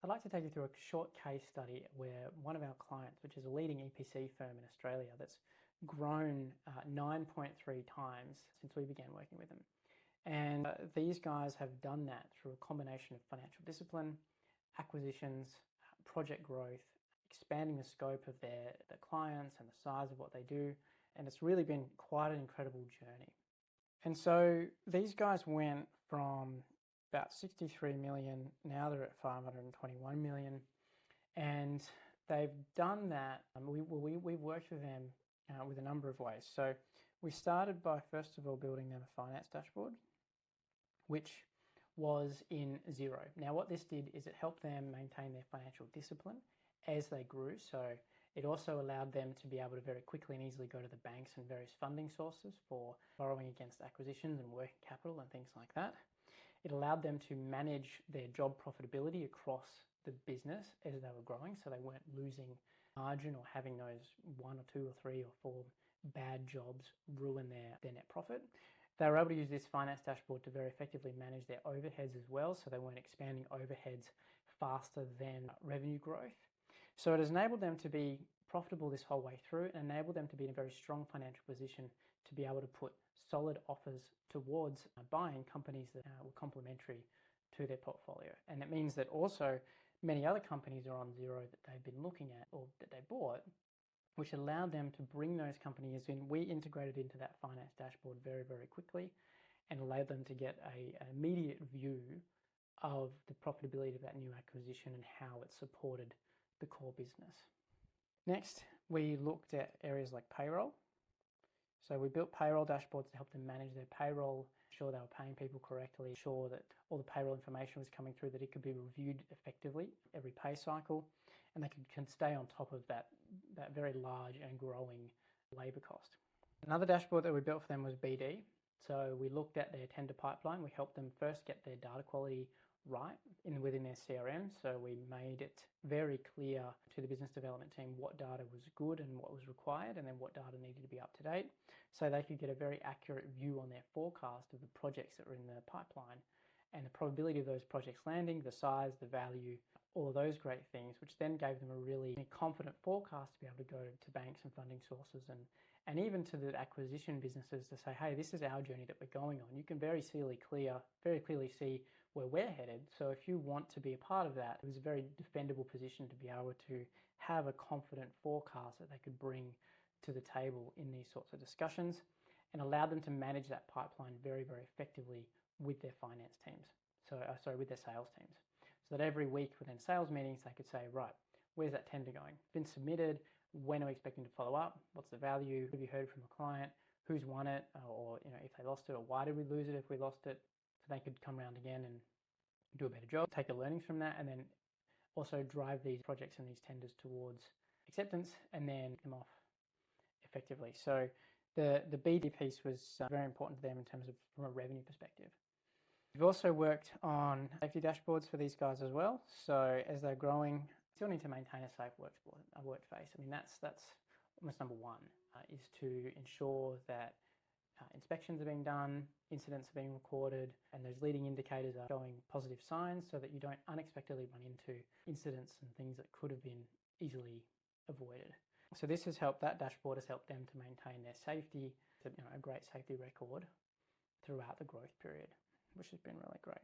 I'd like to take you through a short case study where one of our clients, which is a leading EPC firm in Australia that's grown 9.3 times since we began working with them. And these guys have done that through a combination of financial discipline, acquisitions, project growth, expanding the scope of their clients and the size of what they do. And it's really been quite an incredible journey. And so these guys went from about 63 million, now they're at 521 million. And they've done that. We've worked with them with a number of ways. So we started by, first of all, building them a finance dashboard, which was in Xero. Now, what this did is it helped them maintain their financial discipline as they grew. So it also allowed them to be able to very quickly and easily go to the banks and various funding sources for borrowing against acquisitions and working capital and things like that. It allowed them to manage their job profitability across the business as they were growing, so they weren't losing margin or having those 1 or 2 or 3 or 4 bad jobs ruin their net profit. They were able to use this finance dashboard to very effectively manage their overheads as well, so they weren't expanding overheads faster than revenue growth. So it has enabled them to be profitable this whole way through and enabled them to be in a very strong financial position to be able to put solid offers towards buying companies that were complementary to their portfolio. And it means that also many other companies are on Xero that they've been looking at or that they bought, which allowed them to bring those companies in. We integrated into that finance dashboard very, very quickly and allowed them to get an immediate view of the profitability of that new acquisition and how it supported the core business. Next, we looked at areas like payroll. So we built payroll dashboards to help them manage their payroll, ensure they were paying people correctly, ensure that all the payroll information was coming through, that it could be reviewed effectively every pay cycle, and they can stay on top of that very large and growing labour cost. Another dashboard that we built for them was BD. So we looked at their tender pipeline. We helped them first get their data quality right within their CRM. So we made it very clear to the business development team what data was good and what was required, and then what data needed to be up to date, so they could get a very accurate view on their forecast of the projects that were in the pipeline and the probability of those projects landing, the size, the value, all of those great things, which then gave them a really confident forecast to be able to go to banks and funding sources and even to the acquisition businesses to say, hey, this is our journey that we're going on. You can very clearly see where we're headed. So if you want to be a part of that, it was a very defendable position to be able to have a confident forecast that they could bring to the table in these sorts of discussions, and allow them to manage that pipeline very, very effectively with their finance teams. With their sales teams. So that every week within sales meetings, they could say, right, where's that tender going? It's been submitted. When are we expecting to follow up? What's the value? Have you heard from a client? Who's won it? Or if they lost it, or why did we lose it if we lost it? So they could come around again and do a better job, take the learnings from that, and then also drive these projects and these tenders towards acceptance and then them off effectively. So the BD piece was very important to them in terms of from a revenue perspective. We've also worked on safety dashboards for these guys as well. So as they're growing, still need to maintain a safe workspace. I mean, that's almost number one, is to ensure that inspections are being done, incidents are being recorded, and those leading indicators are showing positive signs so that you don't unexpectedly run into incidents and things that could have been easily avoided. So this has helped, that dashboard has helped them to maintain their safety, a great safety record throughout the growth period, which has been really great.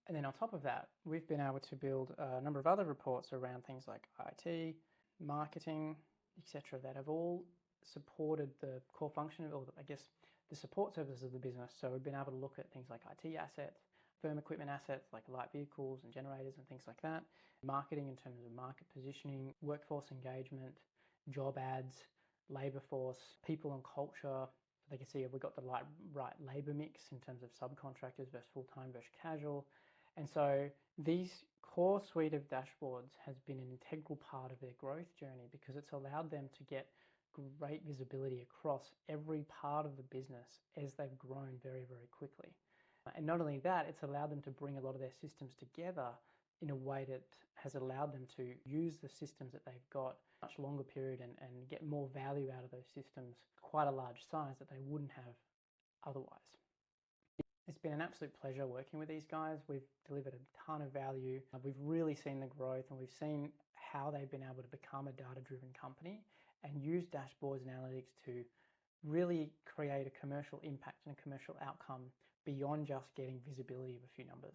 And then on top of that, we've been able to build a number of other reports around things like IT, marketing, etc., that have all supported the core function, or I guess the support services of the business. So we've been able to look at things like IT assets, firm equipment assets like light vehicles and generators and things like that, marketing in terms of market positioning, workforce engagement, job ads, labour force, people and culture. So they can see if we've got the right labour mix in terms of subcontractors versus full-time versus casual. And so these core suite of dashboards has been an integral part of their growth journey because it's allowed them to get great visibility across every part of the business as they've grown very, very quickly. And not only that, it's allowed them to bring a lot of their systems together in a way that has allowed them to use the systems that they've got much longer period and get more value out of those systems, quite a large size that they wouldn't have otherwise. It's been an absolute pleasure working with these guys. We've delivered a ton of value. We've really seen the growth, and we've seen how they've been able to become a data-driven company and use dashboards and analytics to really create a commercial impact and a commercial outcome beyond just getting visibility of a few numbers.